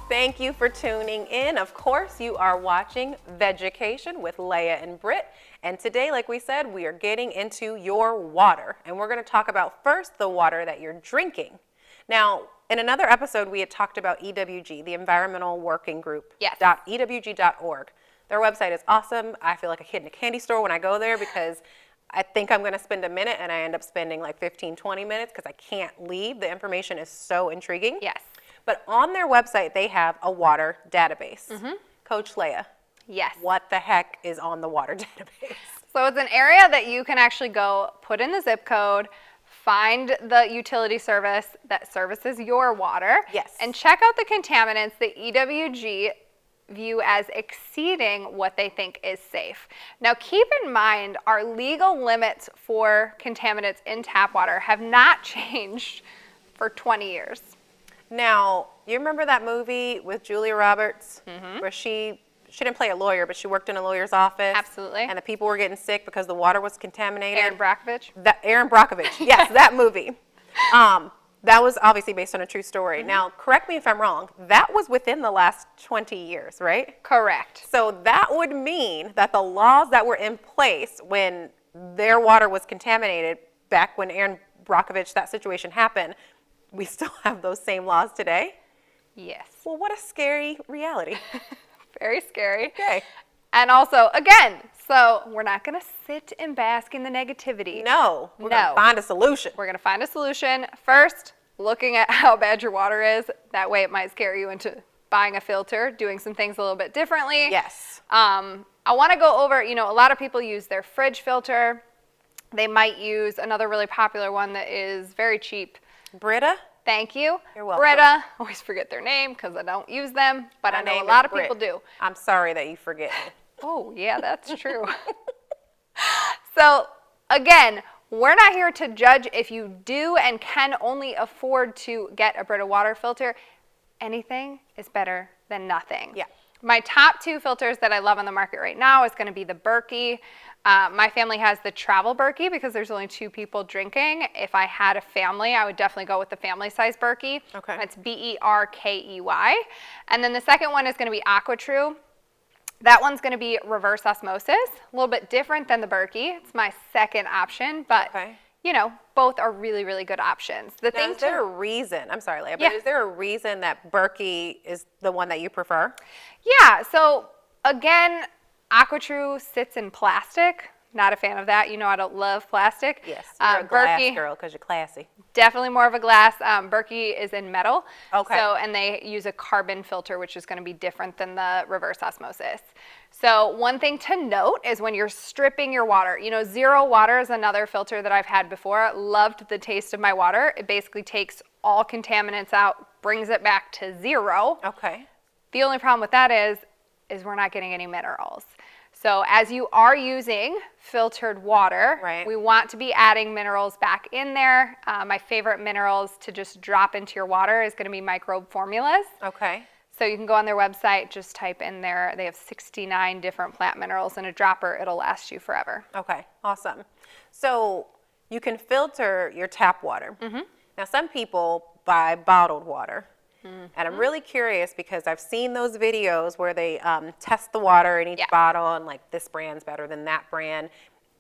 Thank you for tuning in. Of course, you are watching Vegucation with Leah and Britt. And today, like we said, we are getting into your water. And we're going to talk about first the water that you're drinking. Now, in another episode, we had talked about EWG, the Environmental Working Group. Yes. .ewg.org. Their website is awesome. I feel like a kid in a candy store when I go there because I think I'm going to spend a minute and I end up spending like 15, 20 minutes because I can't leave. The information is so intriguing. Yes. But on their website, they have a water database. Coach Leah. Yes. What the heck is on the water database? So it's an area that you can actually go put in the zip code, find the utility service that services your water. Yes. And check out the contaminants that EWG view as exceeding what they think is safe. Now keep in mind our legal limits for contaminants in tap water have not changed for 20 years. Now, you remember that movie with Julia Roberts where she didn't play a lawyer, but she worked in a lawyer's office? Absolutely. And the people were getting sick because the water was contaminated. Erin Brockovich? Erin Brockovich, yes, that movie. That was obviously based on a true story. Now, correct me if I'm wrong, that was within the last 20 years, right? Correct. So that would mean that the laws that were in place when their water was contaminated back when Erin Brockovich, that situation happened, we still have those same laws today? Yes. Well, what a scary reality. Very scary. Okay. And also, again, so we're not going to sit and bask in the negativity. No, we're going to find a solution. We're going to find a solution. First, looking at how bad your water is. That way it might scare you into buying a filter, doing some things a little bit differently. Yes. I want to go over, a lot of people use their fridge filter. They might use another really popular one that is very cheap. Brita? Thank you. You're welcome. Brita. Always forget their name because I don't use them, but I know a lot of people do. I'm sorry that you forget me. Oh, yeah, that's true. So, again, we're not here to judge if you do and can only afford to get a Brita water filter. Anything is better than nothing. Yeah. My top two filters that I love on the market right now is going to be the Berkey. My family has the travel Berkey because there's only 2 people drinking. If I had a family, I would definitely go with the family size Berkey. Okay. That's Berkey. And then the second one is going to be AquaTrue. That one's going to be reverse osmosis, a little bit different than the Berkey. It's my second option, but both are really, really good options. Is there a reason, I'm sorry, Leah, but is there a reason that Berkey is the one that you prefer? Yeah, so again, AquaTrue sits in plastic. Not a fan of that. I don't love plastic. Yes, you're a glass girl because you're classy. Definitely more of a glass. Berkey is in metal. Okay. And they use a carbon filter, which is going to be different than the reverse osmosis. So one thing to note is when you're stripping your water, Zero Water is another filter that I've had before. Loved the taste of my water. It basically takes all contaminants out, brings it back to zero. Okay. The only problem with that is we're not getting any minerals. So as you are using filtered water, we want to be adding minerals back in there. My favorite minerals to just drop into your water is going to be microbe formulas. Okay. So you can go on their website, just type in there. They have 69 different plant minerals in a dropper. It'll last you forever. Okay, awesome. So you can filter your tap water. Now some people buy bottled water. And I'm really curious because I've seen those videos where they test the water in each bottle and like this brand's better than that brand.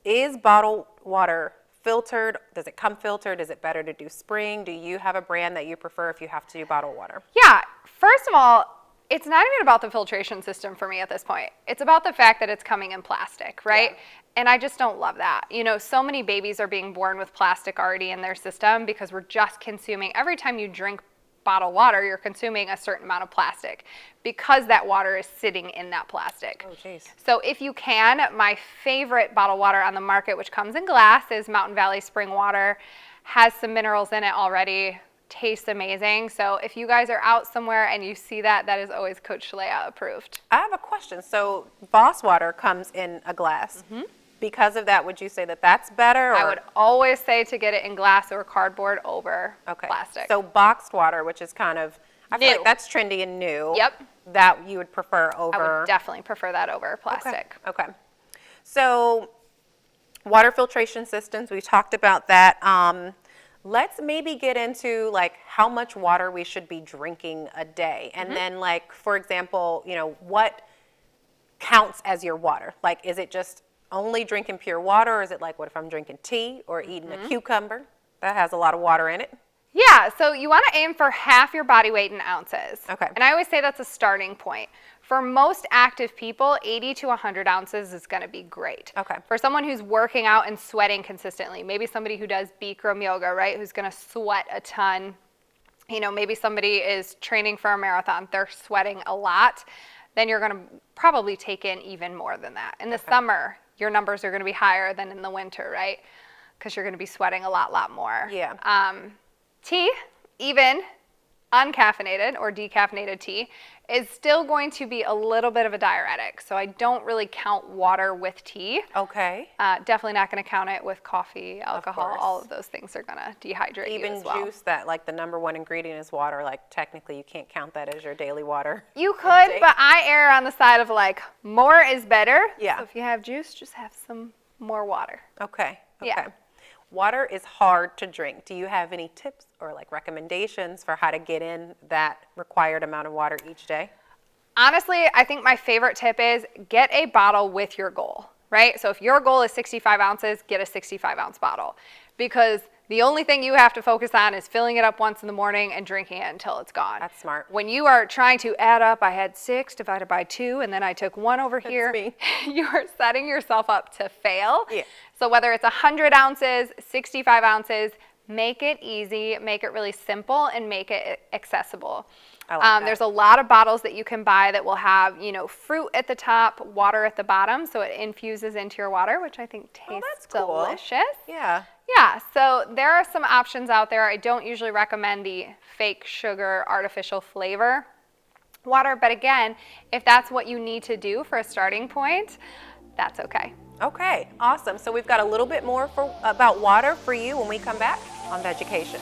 Is bottled water filtered? Does it come filtered? Is it better to do spring? Do you have a brand that you prefer if you have to do bottled water? Yeah, first of all, it's not even about the filtration system for me at this point. It's about the fact that it's coming in plastic, right? Yeah. And I just don't love that. So many babies are being born with plastic already in their system because we're just consuming, every time you drink bottled water, you're consuming a certain amount of plastic because that water is sitting in that plastic. Oh, geez. So if you can, my favorite bottled water on the market, which comes in glass, is Mountain Valley Spring Water. Has some minerals in it already. Tastes amazing. So if you guys are out somewhere and you see that, that is always Coach Leah approved. I have a question. So Boss Water comes in a glass. Because of that, would you say that that's better? Or? I would always say to get it in glass or cardboard over plastic. So boxed water, which is kind of, I feel like that's trendy and new. Yep. That you would prefer over. I would definitely prefer that over plastic. Okay. So water filtration systems, we talked about that. let's maybe get into like how much water we should be drinking a day. And then like, for example, what counts as your water? Like, is it just only drinking pure water, or is it like, what if I'm drinking tea or eating a cucumber? That has a lot of water in it. Yeah, so you want to aim for half your body weight in ounces. Okay. And I always say that's a starting point. For most active people, 80 to 100 ounces is going to be great. Okay. For someone who's working out and sweating consistently, maybe somebody who does Bikram yoga, right, who's going to sweat a ton. Maybe somebody is training for a marathon, they're sweating a lot, then you're going to probably take in even more than that. In the summer, your numbers are going to be higher than in the winter, right? Because you're going to be sweating a lot more. Yeah. Tea, even uncaffeinated or decaffeinated tea, is still going to be a little bit of a diuretic. So I don't really count water with tea. Okay. Definitely not going to count it with coffee, alcohol. course. All of those things are going to dehydrate you Even as well. juice that like the number one ingredient is water, like technically you can't count that as your daily water. You could, but I err on the side of like more is better. Yeah. So if you have juice, just have some more water. Okay. Yeah. Water is hard to drink. Do you have any tips or like recommendations for how to get in that required amount of water each day? Honestly, I think my favorite tip is get a bottle with your goal, right? So if your goal is 65 ounces, get a 65-ounce bottle, because the only thing you have to focus on is filling it up once in the morning and drinking it until it's gone. That's smart. When you are trying to add up, I had 6 divided by 2, and then I took 1 over here, me. you are setting yourself up to fail. Yeah. So whether it's 100 ounces, 65 ounces, make it easy, make it really simple, and make it accessible. I like that. There's a lot of bottles that you can buy that will have, fruit at the top, water at the bottom, so it infuses into your water, which I think tastes that's cool. delicious. Yeah. Yeah, so there are some options out there. I don't usually recommend the fake sugar, artificial flavor water, but again, if that's what you need to do for a starting point, that's okay. Okay, awesome. So we've got a little bit more about water for you when we come back on Vegucation.